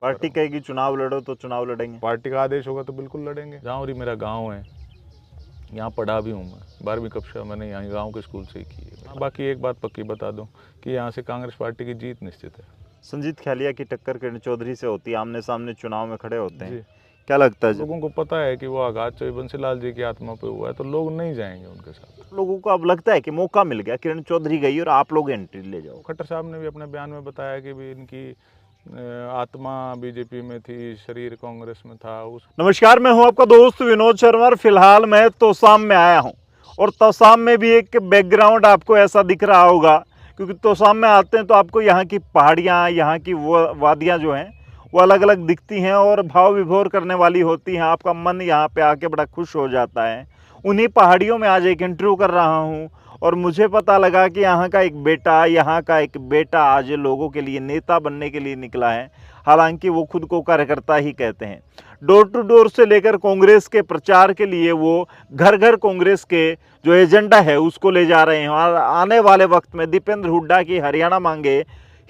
Party कहेगी चुनाव लड़ो तो चुनाव लड़ेंगे। पार्टी का आदेश होगा तो बिल्कुल लड़ेंगे। जाऊरी मेरा गांव है, यहाँ पढ़ा भी हूँ मैं, 12वीं कक्षा मैंने यहाँ गांव के स्कूल से ही की है। बाकी एक बात पक्की बता दूँ कि यहाँ से कांग्रेस पार्टी की जीत निश्चित है। संजीत खैलिया की टक्कर किरण चौधरी से होती है, आमने सामने चुनाव में खड़े होते हैं, जी, क्या लगता है? लोगों को पता है कि वो आघात चौधरी बंसीलाल जी की आत्मा पे हुआ है, तो लोग नहीं जाएंगे उनके साथ। लोगों को अब लगता है कि मौका मिल गया, किरण चौधरी गई और आप लोग एंट्री ले जाओ। खट्टर साहब ने भी अपने बयान में बताया कि भी इनकी आत्मा बीजेपी में थी, शरीर कांग्रेस में था। नमस्कार, मैं हूं आपका दोस्त विनोद शर्मा। फिलहाल मैं तोसाम में आया हूं और तोसाम में भी एक बैकग्राउंड आपको ऐसा दिख रहा होगा, क्योंकि तोसाम में आते हैं तो आपको यहाँ की पहाड़ियाँ, यहाँ की वो वादियाँ जो हैं वो अलग अलग दिखती हैं और भाव विभोर करने वाली होती हैं। आपका मन यहाँ पे आके बड़ा खुश हो जाता है। उन्हीं पहाड़ियों में आज एक इंटरव्यू कर रहा हूँ और मुझे पता लगा कि यहाँ का एक बेटा आज लोगों के लिए नेता बनने के लिए निकला है। हालांकि वो खुद को कार्यकर्ता ही कहते हैं। डोर टू डोर से लेकर कांग्रेस के प्रचार के लिए वो घर घर कांग्रेस के जो एजेंडा है उसको ले जा रहे हैं और आने वाले वक्त में दीपेंद्र हुड्डा की हरियाणा मांगे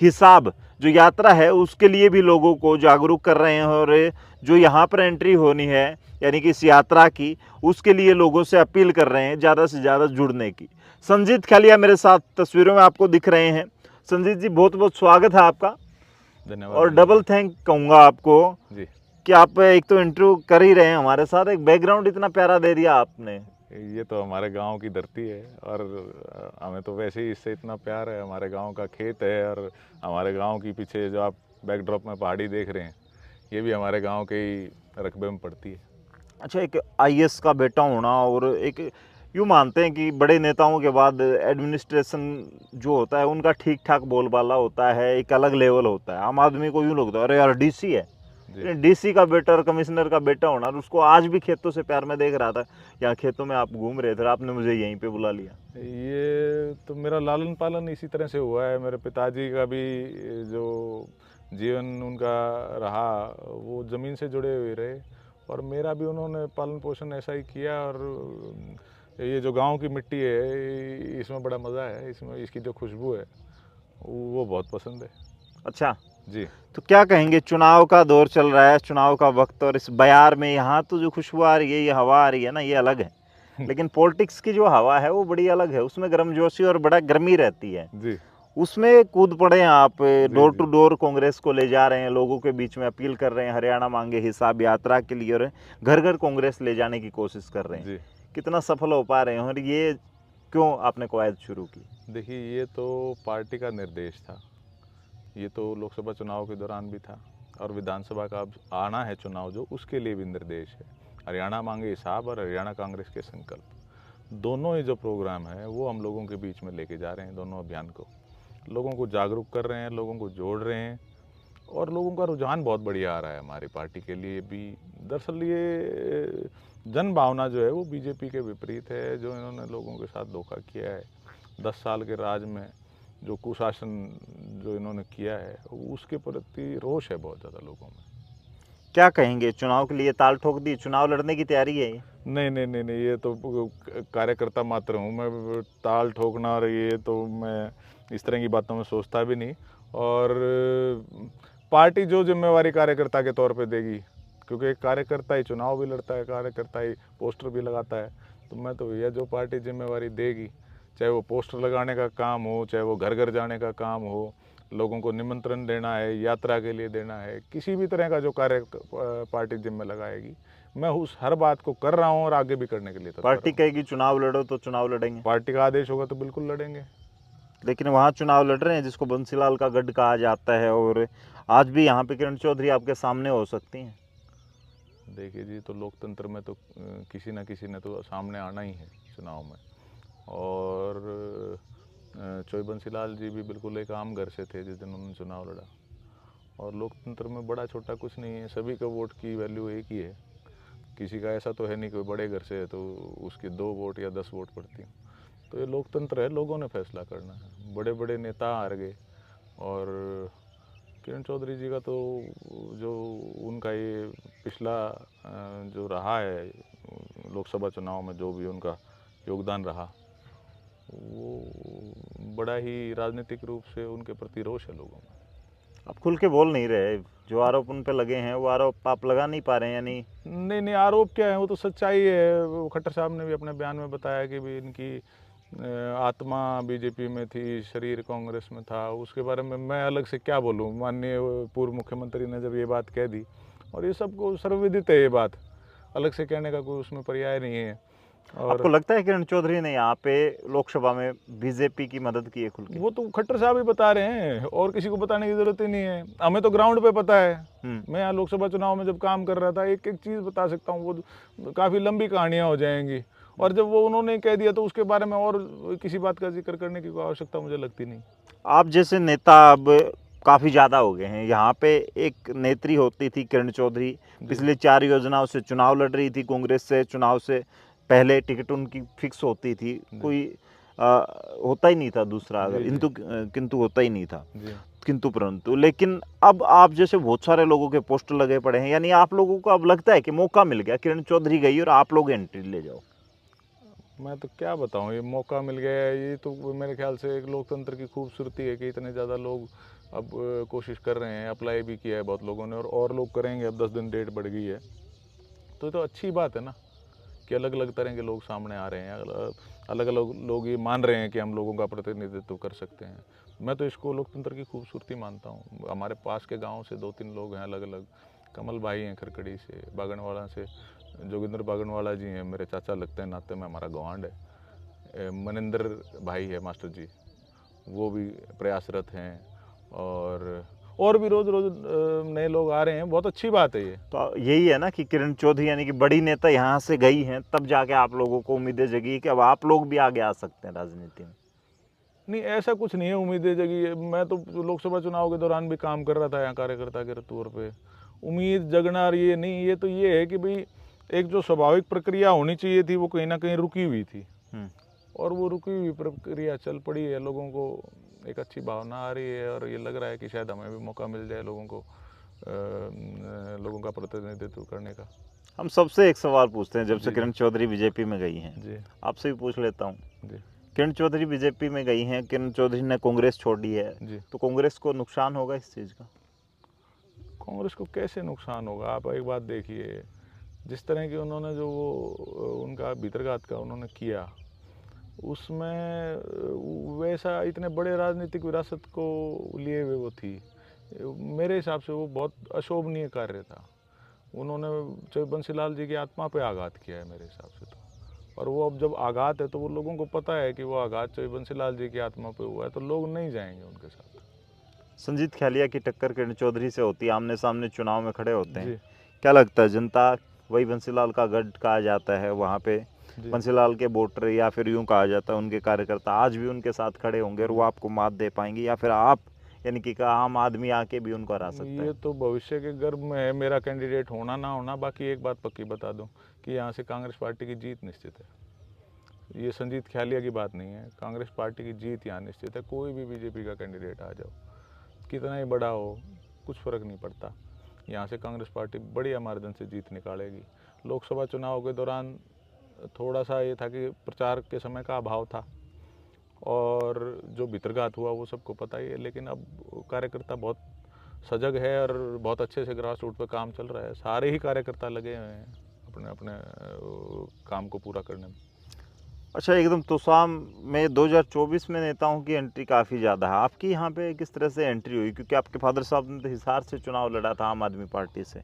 हिसाब जो यात्रा है उसके लिए भी लोगों को जागरूक कर रहे हैं। और जो यहाँ पर एंट्री होनी है यानी कि इस यात्रा की, उसके लिए लोगों से अपील कर रहे हैं ज़्यादा से ज़्यादा जुड़ने की। संजीत खैलिया मेरे साथ तस्वीरों में आपको दिख रहे हैं। संजीत जी, बहुत बहुत स्वागत है आपका। धन्यवाद। और डबल थैंक कहूँगा आपको जी कि आप एक तो इंटरव्यू कर ही रहे हैं हमारे साथ, एक बैकग्राउंड इतना प्यारा दे दिया आपने। ये तो हमारे गांव की धरती है और हमें तो वैसे ही इससे इतना प्यार है। हमारे गांव का खेत है और हमारे गांव की पीछे जो आप बैकड्रॉप में पहाड़ी देख रहे हैं, ये भी हमारे गांव के ही रकबे में पड़ती है। अच्छा, एक आईएएस का बेटा होना और एक यूँ मानते हैं कि बड़े नेताओं के बाद एडमिनिस्ट्रेशन जो होता है उनका ठीक ठाक बोलबाला होता है, एक अलग लेवल होता है। आम आदमी को यूँ लगता है अरे यार डीसी है, डीसी का बेटा और कमिश्नर का बेटा होना। और उसको आज भी खेतों से प्यार में देख रहा था, यहाँ खेतों में आप घूम रहे थे, आपने मुझे यहीं पे बुला लिया। ये तो मेरा लालन पालन इसी तरह से हुआ है। मेरे पिताजी का भी जो जीवन उनका रहा वो ज़मीन से जुड़े हुए रहे और मेरा भी उन्होंने पालन पोषण ऐसा ही किया। और ये जो गांव की मिट्टी है इसमें बड़ा मज़ा है, इसमें इसकी जो खुशबू है वो बहुत पसंद है। अच्छा जी, तो क्या कहेंगे, चुनाव का दौर चल रहा है, चुनाव का वक्त, और इस बयार में यहाँ तो जो खुशबू आ रही है, ये हवा आ रही है ना, ये अलग है। लेकिन पॉलिटिक्स की जो हवा है वो बड़ी अलग है, उसमें गर्मजोशी और बड़ा गर्मी रहती है। जी, उसमें कूद पड़े हैं आप, डोर टू जी, डोर कांग्रेस को ले जा रहे हैं, लोगों के बीच में अपील कर रहे हैं हरियाणा मांगे हिसाब यात्रा के लिए, और घर घर कांग्रेस ले जाने की कोशिश कर रहे हैं। जी। कितना सफल हो पा रहे हैं और ये क्यों आपने कवायद शुरू की? देखिए, ये तो पार्टी का निर्देश था। ये तो लोकसभा चुनाव के दौरान भी था और विधानसभा का अब आना है चुनाव जो, उसके लिए भी निर्देश है। हरियाणा मांगे हिसाब और हरियाणा कांग्रेस के संकल्प, दोनों ही जो प्रोग्राम है वो हम लोगों के बीच में लेके जा रहे हैं। दोनों अभियान को लोगों को जागरूक कर रहे हैं, लोगों को जोड़ रहे हैं और लोगों का रुझान बहुत बढ़िया आ रहा है हमारी पार्टी के लिए भी। दरअसल ये जन भावना जो है वो बीजेपी के विपरीत है। जो इन्होंने लोगों के साथ धोखा किया है 10 साल के राज में, जो कुशासन जो इन्होंने किया है, उसके प्रति रोष है बहुत ज़्यादा लोगों में। क्या कहेंगे, चुनाव के लिए ताल ठोक दी, चुनाव लड़ने की तैयारी है ये? नहीं नहीं नहीं नहीं, ये तो कार्यकर्ता मात्र हूँ मैं। ताल ठोकना और ये तो मैं इस तरह की बातों में सोचता भी नहीं। और पार्टी जो जिम्मेवारी कार्यकर्ता के तौर पे देगी, क्योंकि एक कार्यकर्ता ही चुनाव भी लड़ता है, कार्यकर्ता ही पोस्टर भी लगाता है, तो मैं तो भैया जो पार्टी जिम्मेवारी देगी, चाहे वो पोस्टर लगाने का काम हो, चाहे वो घर घर जाने का काम हो, लोगों को निमंत्रण देना है, यात्रा के लिए देना है, किसी भी तरह का जो कार्य पार्टी जिम्मे लगाएगी, मैं उस हर बात को कर रहा हूँ और आगे भी करने के लिए तत्पर पार्टी हूँ। कहेगी चुनाव लड़ो तो चुनाव लड़ेंगे। पार्टी का आदेश होगा तो बिल्कुल लड़ेंगे। लेकिन वहाँ चुनाव लड़ रहे हैं जिसको बंसीलाल का गढ़ कहा जाता है, और आज भी यहाँ पे किरण चौधरी आपके सामने हो सकती हैं। देखिए जी, तो लोकतंत्र में तो किसी न किसी ने तो सामने आना ही है चुनाव में। और चोई बंसीलाल जी भी बिल्कुल एक आम घर से थे जिस दिन उन्होंने चुनाव लड़ा। और लोकतंत्र में बड़ा छोटा कुछ नहीं है, सभी का वोट की वैल्यू एक ही है। किसी का ऐसा तो है नहीं कोई बड़े घर से है तो उसकी 2 वोट या 10 वोट पड़ती हैं। तो ये लोकतंत्र है, लोगों ने फैसला करना है। बड़े बड़े नेता हार गए और किरण चौधरी जी का तो जो उनका ये पिछला जो रहा है लोकसभा चुनाव में, जो भी उनका योगदान रहा, वो बड़ा ही राजनीतिक रूप से उनके प्रति रोष है लोगों में। आप खुल के बोल नहीं रहे, जो आरोप उन पे लगे हैं वो आरोप आप लगा नहीं पा रहे हैं, यानी नहीं नहीं, आरोप क्या है, वो तो सच्चाई है। वो खट्टर साहब ने भी अपने बयान में बताया कि भी इनकी आत्मा बीजेपी में थी, शरीर कांग्रेस में था। उसके बारे में मैं अलग से क्या बोलूँ। माननीय पूर्व मुख्यमंत्री ने जब ये बात कह दी, और ये सबको सर्वविदित है, ये बात अलग से कहने का कोई उसमें पर्याय नहीं है। और आपको लगता है किरण चौधरी ने यहाँ पे लोकसभा में बीजेपी की मदद की है खुल के? वो तो खट्टर साहब ही बता रहे हैं, और किसी को बताने की जरूरत ही नहीं है। हमें तो ग्राउंड पे पता है। मैं यहाँ लोकसभा चुनाव में जब काम कर रहा था, एक एक चीज़ बता सकता हूँ, वो काफ़ी लंबी कहानियाँ हो जाएंगी। और जब वो उन्होंने कह दिया तो उसके बारे में और किसी बात का जिक्र करने की कोई आवश्यकता मुझे लगती नहीं। आप जैसे नेता अब काफ़ी ज़्यादा हो गए हैं। यहाँ पे एक नेत्री होती थी किरण चौधरी, पिछले 4 योजनाओं से चुनाव लड़ रही थी कांग्रेस से। चुनाव से पहले टिकट उनकी फिक्स होती थी, कोई होता ही नहीं था दूसरा, अगर किंतु होता ही नहीं था, किंतु परंतु। लेकिन अब आप जैसे बहुत सारे लोगों के पोस्टर लगे पड़े हैं, यानी आप लोगों को अब लगता है कि मौका मिल गया, किरण चौधरी गई और आप लोग एंट्री ले जाओ। मैं तो क्या बताऊं, ये मौका मिल गया है, ये तो मेरे ख्याल से एक लोकतंत्र की खूबसूरती है कि इतने ज़्यादा लोग अब कोशिश कर रहे हैं। अप्लाई भी किया है बहुत लोगों ने, और लोग करेंगे। अब 10 दिन डेट बढ़ गई है, तो ये तो अच्छी बात है ना कि अलग अलग तरह के लोग सामने आ रहे हैं। अलग अलग लोग ये मान रहे हैं कि हम लोगों का प्रतिनिधित्व कर सकते हैं। मैं तो इसको लोकतंत्र की खूबसूरती मानता हूँ। हमारे पास के गाँव से 2-3 लोग हैं अलग अलग। कमल भाई हैं खरकड़ी से, बागनवाड़ा से, जोगिंदर बागनवाड़ा जी हैं, मेरे चाचा लगते हैं, नाते में हमारा गवांड है। मनिंदर भाई है मास्टर जी, वो भी प्रयासरत हैं। और भी रोज़ रोज़ नए लोग आ रहे हैं। बहुत अच्छी बात है ये। तो यही है ना कि किरण चौधरी यानी कि बड़ी नेता यहाँ से गई हैं, तब जाके आप लोगों को उम्मीदें जगी कि अब आप लोग भी आगे आ सकते हैं राजनीति में। नहीं, ऐसा कुछ नहीं है उम्मीदें जगी है। मैं तो लोकसभा चुनाव के दौरान भी काम कर रहा था यहाँ कार्यकर्ता के तौर पे। उम्मीद जगना ये नहीं, ये तो ये है कि भाई एक जो स्वाभाविक प्रक्रिया होनी चाहिए थी वो कहीं ना कहीं रुकी हुई थी, और वो रुकी हुई प्रक्रिया चल पड़ी है। लोगों को एक अच्छी भावना आ रही है, और ये लग रहा है कि शायद हमें भी मौका मिल जाए लोगों को लोगों का प्रतिनिधित्व करने का। हम सबसे एक सवाल पूछते हैं, जब से किरण चौधरी बीजेपी में गई हैं, जी आपसे भी पूछ लेता हूँ। जी किरण चौधरी बीजेपी में गई हैं, किरण चौधरी ने कांग्रेस छोड़ी है, जी। तो कांग्रेस को नुकसान होगा इस चीज़ का? कांग्रेस को कैसे नुकसान होगा? आप एक बात देखिए, जिस तरह की उन्होंने जो वो उनका भीतरघात का उन्होंने किया, उसमें वैसा इतने बड़े राजनीतिक विरासत को लिए हुए वो थी। मेरे हिसाब से वो बहुत अशोभनीय कार्य था। उन्होंने चाहे बंसीलाल जी की आत्मा पे आघात किया है मेरे हिसाब से तो। और वो अब जब आघात है तो वो लोगों को पता है कि वो आघात चाहे बंसीलाल जी की आत्मा पे हुआ है, तो लोग नहीं जाएंगे उनके साथ। संजीत खैलिया की टक्कर किरण चौधरी से होती है, आमने सामने चुनाव में खड़े होते हैं, जी क्या लगता है जनता, वही बंसीलाल का गढ़ कहा जाता है, वहाँ पे जी। बंसीलाल के वोटर या फिर यूं कहा जाता है उनके कार्यकर्ता आज भी उनके साथ खड़े होंगे और वो आपको मात दे पाएंगे, या फिर आप यानी कि आम आदमी आके भी उनको हरा सकता ये है? तो भविष्य के गर्भ में है, मेरा कैंडिडेट होना ना होना। बाकी एक बात पक्की बता दूं कि यहाँ से कांग्रेस पार्टी की जीत निश्चित है। ये संजीत ख्यालिया की बात नहीं है, कांग्रेस पार्टी की जीत यहाँ निश्चित है। कोई भी बीजेपी का कैंडिडेट आ जाओ, कितना ही बड़ा हो, कुछ फ़र्क नहीं पड़ता। यहाँ से कांग्रेस पार्टी बढ़िया मार्जिन से जीत निकालेगी। लोकसभा चुनाव के दौरान थोड़ा सा ये था कि प्रचार के समय का अभाव था, और जो भीतरघात हुआ वो सबको पता ही है। लेकिन अब कार्यकर्ता बहुत सजग है, और बहुत अच्छे से ग्रास रूट पर काम चल रहा है। सारे ही कार्यकर्ता लगे हुए हैं अपने अपने काम को पूरा करने में। अच्छा, एकदम तोसाम में 2024 में नेताओं की एंट्री काफ़ी ज़्यादा है, आपकी यहाँ पे किस तरह से एंट्री हुई? क्योंकि आपके फादर साहब ने तो हिसार से चुनाव लड़ा था आम आदमी पार्टी से,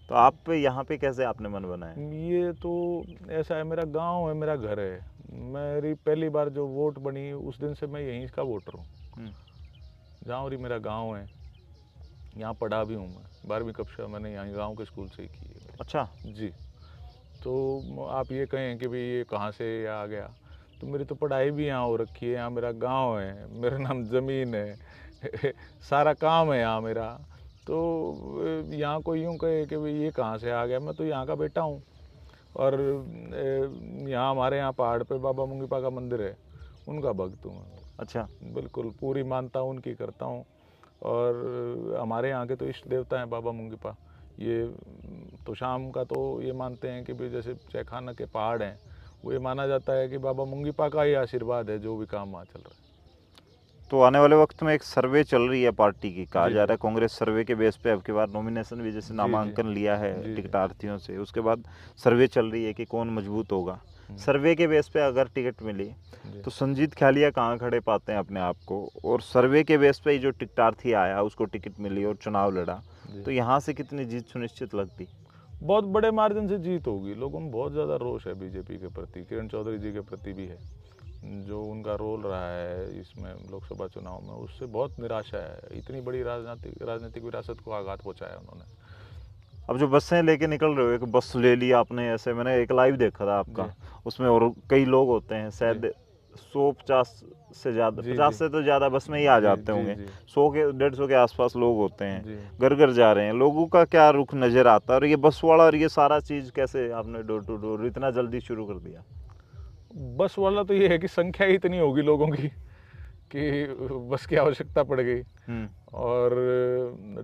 तो आप पे यहाँ पे कैसे आपने मन बनाया? ये तो ऐसा है, मेरा गांव है, मेरा घर है। मेरी पहली बार जो वोट बनी उस दिन से मैं यहीं का वोटर हूँ। जाऊँरी मेरा गांव है, यहाँ पढ़ा भी हूँ। मैं 12वीं कक्षा मैंने यहाँ गांव के स्कूल से ही की है। अच्छा जी। तो आप ये कहें कि भाई ये कहाँ से आ गया, तो मेरी तो पढ़ाई भी यहाँ हो रखी है, यहाँ मेरा गांव है, मेरा नाम ज़मीन है सारा काम है यहाँ मेरा। तो यहाँ कोई यूँ कहे कि भाई ये कहाँ से आ गया, मैं तो यहाँ का बेटा हूँ। और यहाँ हमारे यहाँ पहाड़ पे बाबा मुंगीपा का मंदिर है, उनका भक्त हूँ मैं। अच्छा। बिल्कुल पूरी मानता उनकी करता हूँ। और हमारे यहाँ के तो इष्ट देवता हैं बाबा मुंगीपा। ये तो शाम का तो ये मानते हैं कि भी जैसे चैखाना के पहाड़ हैं, वो ये माना जाता है कि बाबा मुंगीपा का ही आशीर्वाद है जो भी काम वहाँ चल रहा है। तो आने वाले वक्त में एक सर्वे चल रही है पार्टी की, कहा जी, जा जी। रहा है कांग्रेस सर्वे के बेस पे अब की बार नॉमिनेशन भी जैसे जी, नामांकन लिया जी, है जी। टिकटार्थियों से, उसके बाद सर्वे चल रही है कि कौन मजबूत होगा। सर्वे के बेस पे अगर टिकट मिली जी। तो संजीत ख्यालिया कहाँ खड़े पाते हैं अपने आप को, और सर्वे के बेस पे ही जो टिकटार्थी आया उसको टिकट मिली और चुनाव लड़ा, जी। तो यहाँ से कितनी जीत सुनिश्चित लगती? बहुत बड़े मार्जिन से जीत होगी। लोगों में बहुत ज़्यादा रोष है बीजेपी के प्रति, किरण चौधरी जी के प्रति भी है। जो उनका रोल रहा है इसमें लोकसभा चुनाव में, उससे बहुत निराशा है। इतनी बड़ी राजनीतिक विरासत को आघात पहुंचाया उन्होंने। अब जो बसें लेके निकल रहे हो, एक बस ले ली आपने, ऐसे मैंने एक लाइव देखा था आपका, जी। उसमें और कई लोग होते हैं, शायद 150 से ज़्यादा, जी, 50 जी। से तो ज़्यादा बस में ही आ जी, जाते जी, होंगे, जी। 100 के 150 के आसपास लोग होते हैं, जी। घर घर जा रहे हैं। लोगों का क्या रुख नज़र आता है, और ये बस वाला और ये सारा चीज़ कैसे आपने डोर टू डोर इतना जल्दी शुरू कर दिया? बस वाला तो ये है कि संख्या ही इतनी होगी लोगों की कि बस की आवश्यकता पड़ गई। और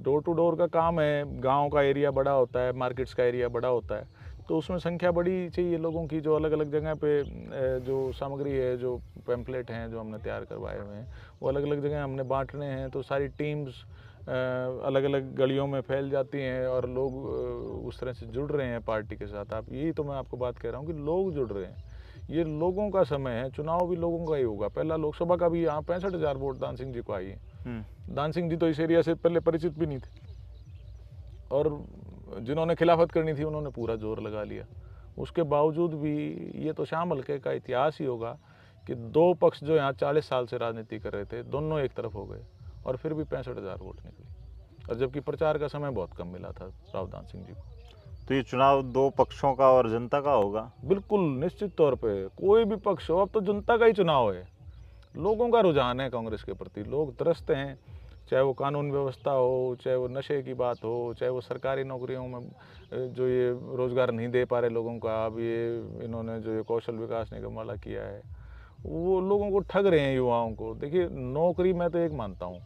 डोर टू डोर का काम है, गांव का एरिया बड़ा होता है, मार्केट्स का एरिया बड़ा होता है, तो उसमें संख्या बड़ी चाहिए लोगों की, जो अलग अलग जगह पे जो सामग्री है, जो पैम्पलेट हैं जो हमने तैयार करवाए हुए हैं, वो अलग अलग जगह हमने बांटने हैं। तो सारी टीम्स अलग अलग गलियों में फैल जाती हैं और लोग उस तरह से जुड़ रहे हैं पार्टी के साथ। आप यही तो मैं आपको बात कह रहा हूँ कि लोग जुड़ रहे हैं। ये लोगों का समय है, चुनाव भी लोगों का ही होगा। पहला लोकसभा का भी यहाँ 65,000 वोट दान सिंह जी को आई है। दान सिंह जी तो इस एरिया से पहले परिचित भी नहीं थे, और जिन्होंने खिलाफत करनी थी उन्होंने पूरा जोर लगा लिया। उसके बावजूद भी ये तो शाम हल्के का इतिहास ही होगा कि दो पक्ष जो यहाँ 40 साल से राजनीति कर रहे थे, दोनों एक तरफ हो गए, और फिर भी 65,000 वोट निकले, और जबकि प्रचार का समय बहुत कम मिला था राव दान सिंह जी को। तो ये चुनाव दो पक्षों का और जनता का होगा? बिल्कुल निश्चित तौर पे, कोई भी पक्ष हो, अब तो जनता का ही चुनाव है। लोगों का रुझान है कांग्रेस के प्रति, लोग त्रस्त हैं, चाहे वो कानून व्यवस्था हो, चाहे वो नशे की बात हो, चाहे वो सरकारी नौकरियों में जो ये रोज़गार नहीं दे पा रहे लोगों का, अब ये इन्होंने जो ये कौशल विकास निगम वाला किया है, वो लोगों को ठग रहे हैं, युवाओं को। देखिए, नौकरी मैं तो एक मानता हूँ,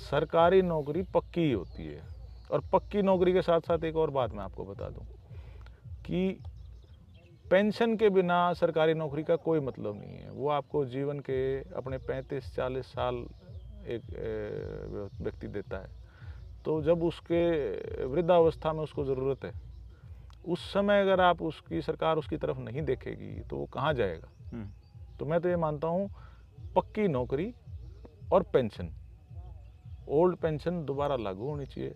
सरकारी नौकरी पक्की ही होती है, और पक्की नौकरी के साथ साथ एक और बात मैं आपको बता दूँ कि पेंशन के बिना सरकारी नौकरी का कोई मतलब नहीं है। वो आपको जीवन के अपने 35-40 साल एक व्यक्ति देता है। तो जब उसके वृद्धावस्था में उसको ज़रूरत है, उस समय अगर आप उसकी सरकार उसकी तरफ नहीं देखेगी तो वो कहाँ जाएगा। तो मैं तो ये मानता हूँ, पक्की नौकरी और पेंशन, ओल्ड पेंशन दोबारा लागू होनी चाहिए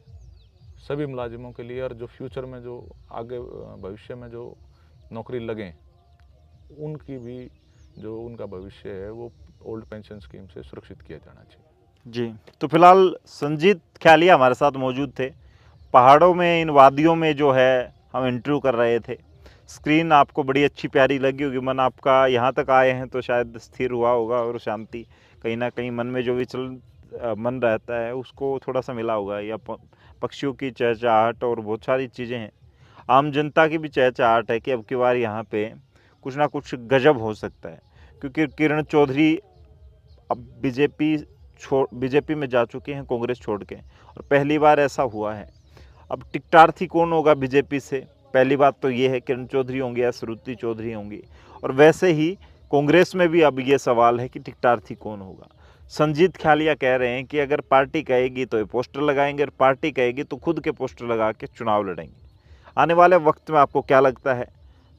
सभी मुलाजिमों के लिए, और जो फ्यूचर में जो आगे भविष्य में जो नौकरी लगें, उनकी भी जो उनका भविष्य है वो ओल्ड पेंशन स्कीम से सुरक्षित किया जाना चाहिए। जी, तो फिलहाल संजीत ख्यालिया हमारे साथ मौजूद थे। पहाड़ों में, इन वादियों में जो है हम इंटरव्यू कर रहे थे। स्क्रीन आपको बड़ी अच्छी प्यारी लगी होगी, मन आपका यहाँ तक आए हैं तो शायद स्थिर हुआ होगा, और शांति कहीं ना कहीं मन में जो विचल मन रहता है उसको थोड़ा सा मिला होगा, या पक्षियों की चहचहाहट और बहुत सारी चीज़ें हैं। आम जनता की भी चहचहाहट है कि अब की बार यहाँ पे कुछ ना कुछ गजब हो सकता है, क्योंकि किरण चौधरी अब बीजेपी में जा चुके हैं कांग्रेस छोड़ के, और पहली बार ऐसा हुआ है। अब टिकटार्थी कौन होगा बीजेपी से? पहली बात तो ये है, किरण चौधरी होंगी या श्रुति चौधरी होंगी, और वैसे ही कांग्रेस में भी अब ये सवाल है कि टिकटार्थी कौन होगा। संजीत ख्यालिया कह रहे हैं कि अगर पार्टी कहेगी तो ये पोस्टर लगाएंगे, और पार्टी कहेगी तो खुद के पोस्टर लगा के चुनाव लड़ेंगे। आने वाले वक्त में आपको क्या लगता है,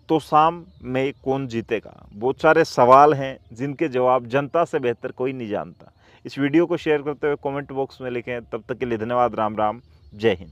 तो शाम में कौन जीतेगा? बहुत सारे सवाल हैं जिनके जवाब जनता से बेहतर कोई नहीं जानता। इस वीडियो को शेयर करते हुए कमेंट बॉक्स में लिखें। तब तक के लिए धन्यवाद। राम राम, जय हिंद।